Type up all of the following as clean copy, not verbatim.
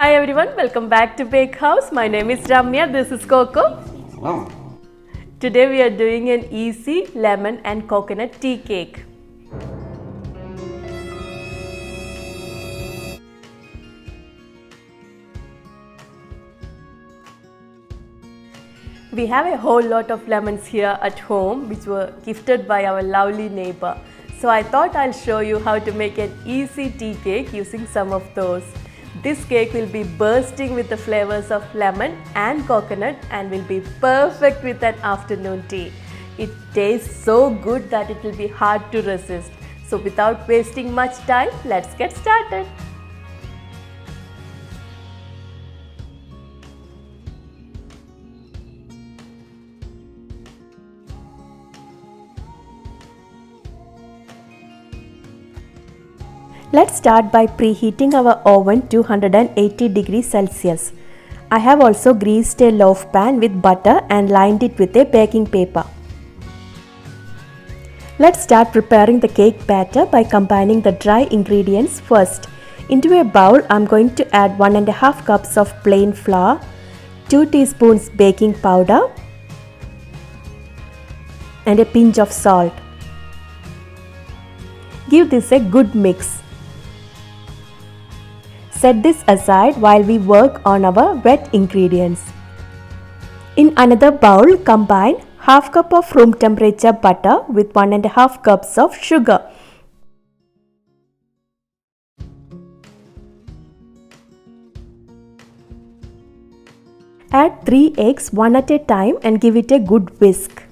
Hi everyone, welcome back to Bake House. My name is Ramya, this is Coco. Wow. Today we are doing an easy lemon and coconut tea cake. We have a whole lot of lemons here at home which were gifted by our lovely neighbor. So I thought I'll show you how to make an easy tea cake using some of those. This cake will be bursting with the flavors of lemon and coconut and will be perfect with an afternoon tea. It tastes so good that it will be hard to resist. So without wasting much time, let's get started. Let's start by preheating our oven to 180 degrees Celsius. I have also greased a loaf pan with butter and lined it with a baking paper. Let's start preparing the cake batter by combining the dry ingredients first. Into a bowl, I'm going to add 1.5 cups of plain flour, 2 teaspoons baking powder, and a pinch of salt. Give this a good mix. Set this aside while we work on our wet ingredients. In another bowl, combine half cup of room temperature butter with 1.5 cups of sugar. Add 3 eggs one at a time and give it a good whisk.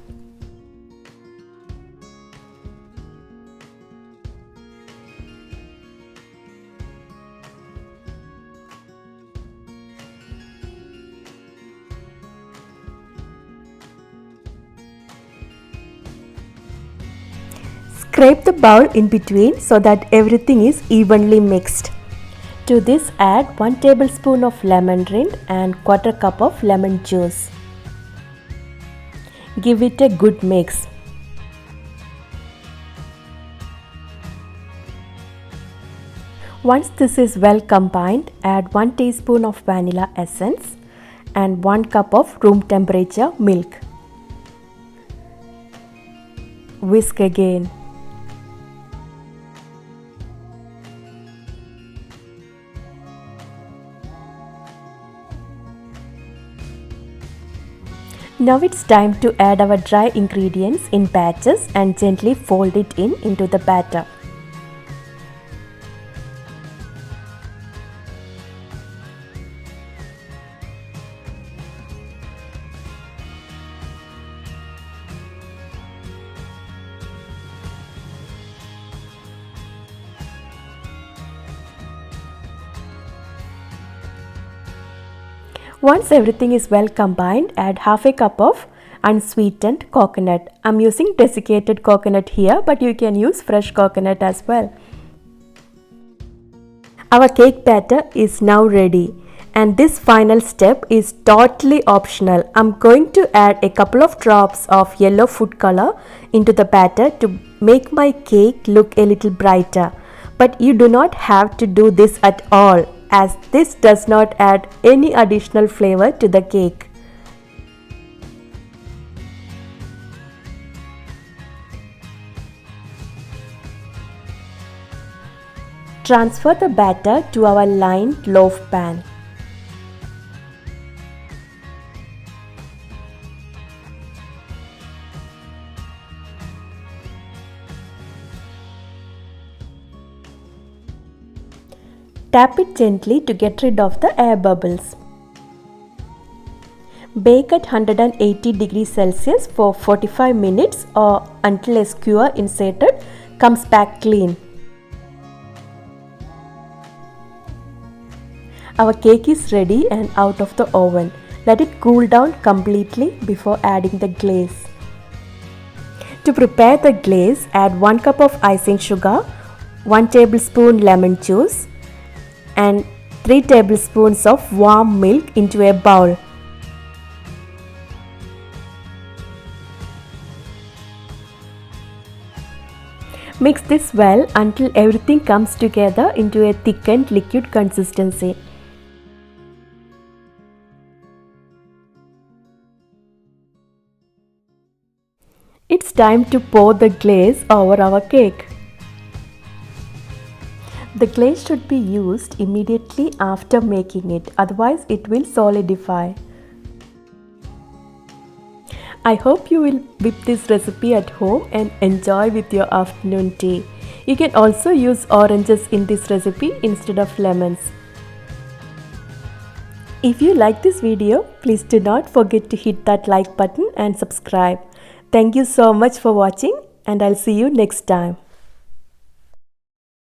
Scrape the bowl in between so that everything is evenly mixed. To this, add 1 tablespoon of lemon rind and 1/4 cup of lemon juice. Give it a good mix. Once this is well combined, add 1 teaspoon of vanilla essence and 1 cup of room temperature milk. Whisk again. Now it's time to add our dry ingredients in batches and gently fold it into the batter. Once everything is well combined, add half a cup of unsweetened coconut. I'm using desiccated coconut here, but you can use fresh coconut as well. Our cake batter is now ready, and this final step is totally optional. I'm going to add a couple of drops of yellow food color into the batter to make my cake look a little brighter. But you do not have to do this at all, as this does not add any additional flavor to the cake. Transfer the batter to our lined loaf pan. Tap it gently to get rid of the air bubbles. Bake at 180 degrees Celsius for 45 minutes or until a skewer inserted comes back clean. Our cake is ready and out of the oven. Let it cool down completely before adding the glaze. To prepare the glaze, add 1 cup of icing sugar, 1 tablespoon lemon juice, and 3 tablespoons of warm milk into a bowl. Mix this well until everything comes together into a thickened liquid consistency. It's time to pour the glaze over our cake. The glaze should be used immediately after making it, otherwise it will solidify. I hope you will whip this recipe at home and enjoy with your afternoon tea. You can also use oranges in this recipe instead of lemons. If you like this video, please do not forget to hit that like button and subscribe. Thank you so much for watching, and I'll see you next time.